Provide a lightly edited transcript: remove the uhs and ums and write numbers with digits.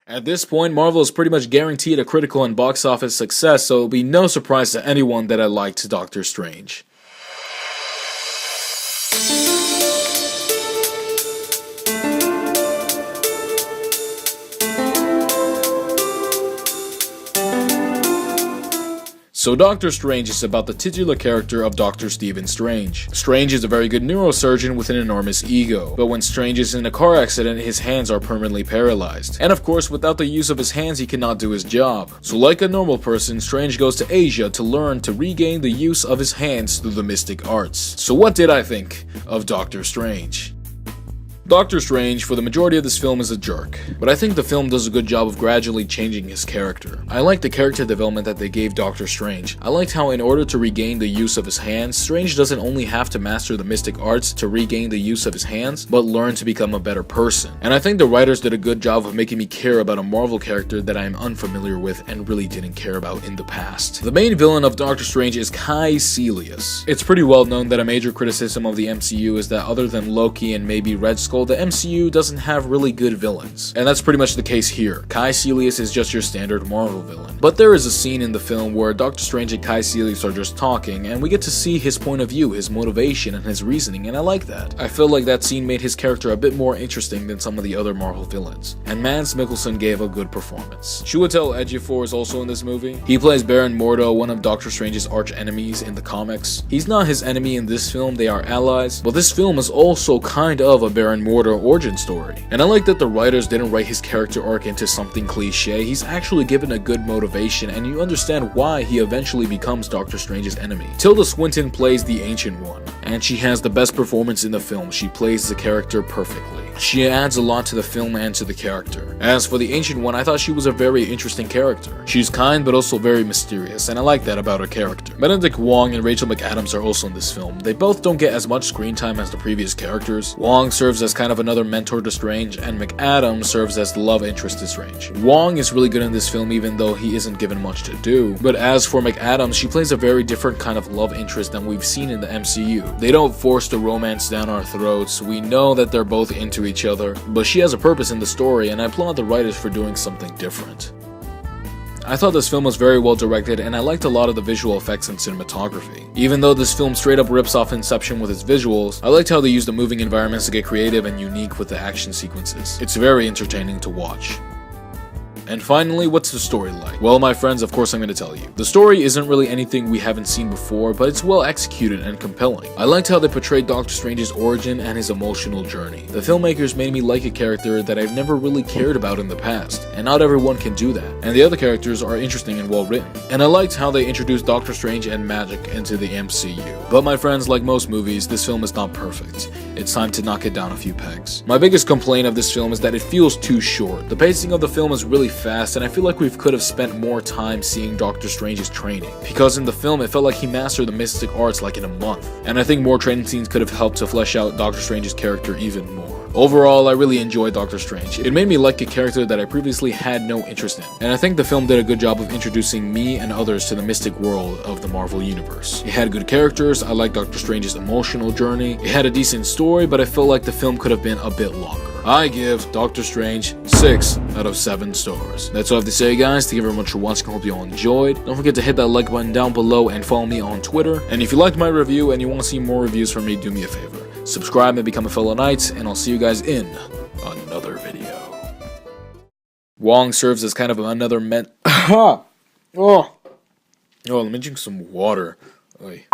At this point, Marvel is pretty much guaranteed a critical and box office success, so it'll be no surprise to anyone that I liked Doctor Strange. So Doctor Strange is about the titular character of Dr. Stephen Strange. Strange is a very good neurosurgeon with an enormous ego, but when Strange is in a car accident, his hands are permanently paralyzed. And of course, without the use of his hands, he cannot do his job. So like a normal person, Strange goes to Asia to learn to regain the use of his hands through the mystic arts. So what did I think of Doctor Strange? Doctor Strange, for the majority of this film, is a jerk, but I think the film does a good job of gradually changing his character. I like the character development that they gave Doctor Strange. I liked how in order to regain the use of his hands, Strange doesn't only have to master the mystic arts to regain the use of his hands, but learn to become a better person. And I think the writers did a good job of making me care about a Marvel character that I am unfamiliar with and really didn't care about in the past. The main villain of Doctor Strange is Kai Celius. It's pretty well known that a major criticism of the MCU is that other than Loki and maybe Red Skull, the MCU doesn't have really good villains. And that's pretty much the case here. Kai Celius is just your standard Marvel villain. But there is a scene in the film where Doctor Strange and Kai Celius are just talking, and we get to see his point of view, his motivation, and his reasoning, and I like that. I feel like that scene made his character a bit more interesting than some of the other Marvel villains. And Mads Mikkelsen gave a good performance. Chiwetel Ejiofor is also in this movie. He plays Baron Mordo, one of Doctor Strange's arch enemies in the comics. He's not his enemy in this film, they are allies, but this film is also kind of a Baron Mordo origin story. And I like that the writers didn't write his character arc into something cliche. He's actually given a good motivation, and you understand why he eventually becomes Doctor Strange's enemy. Tilda Swinton plays the Ancient One, and she has the best performance in the film. She plays the character perfectly. She adds a lot to the film and to the character. As for the Ancient One, I thought she was a very interesting character. She's kind but also very mysterious, and I like that about her character. Benedict Wong and Rachel McAdams are also in this film. They both don't get as much screen time as the previous characters. Wong serves as kind of another mentor to Strange, and McAdams serves as the love interest to Strange. Wong is really good in this film even though he isn't given much to do, but as for McAdams, she plays a very different kind of love interest than we've seen in the MCU. They don't force the romance down our throats. We know that they're both into each other, but she has a purpose in the story, and I applaud the writers for doing something different. I thought this film was very well directed, and I liked a lot of the visual effects and cinematography. Even though this film straight up rips off Inception with its visuals, I liked how they used the moving environments to get creative and unique with the action sequences. It's very entertaining to watch. And finally, what's the story like? Well, my friends, of course I'm going to tell you. The story isn't really anything we haven't seen before, but it's well executed and compelling. I liked how they portrayed Doctor Strange's origin and his emotional journey. The filmmakers made me like a character that I've never really cared about in the past, and not everyone can do that. And the other characters are interesting and well written. And I liked how they introduced Doctor Strange and magic into the MCU. But my friends, like most movies, this film is not perfect. It's time to knock it down a few pegs. My biggest complaint of this film is that it feels too short. The pacing of the film is really fast, and I feel like we could have spent more time seeing Doctor Strange's training, because in the film it felt like he mastered the mystic arts like in a month, and I think more training scenes could have helped to flesh out Doctor Strange's character even more. Overall, I really enjoyed Doctor Strange. It made me like a character that I previously had no interest in, and I think the film did a good job of introducing me and others to the mystic world of the Marvel Universe. It had good characters, I liked Doctor Strange's emotional journey, it had a decent story, but I felt like the film could have been a bit longer. I give Doctor Strange 6 out of 7 stars. That's all I have to say, guys. Thank you very much for watching. I hope you all enjoyed. Don't forget to hit that like button down below and follow me on Twitter. And if you liked my review and you want to see more reviews from me, do me a favor. Subscribe and become a fellow knight, and I'll see you guys in another video. Wong serves as kind of another oh, let me drink some water. Oy.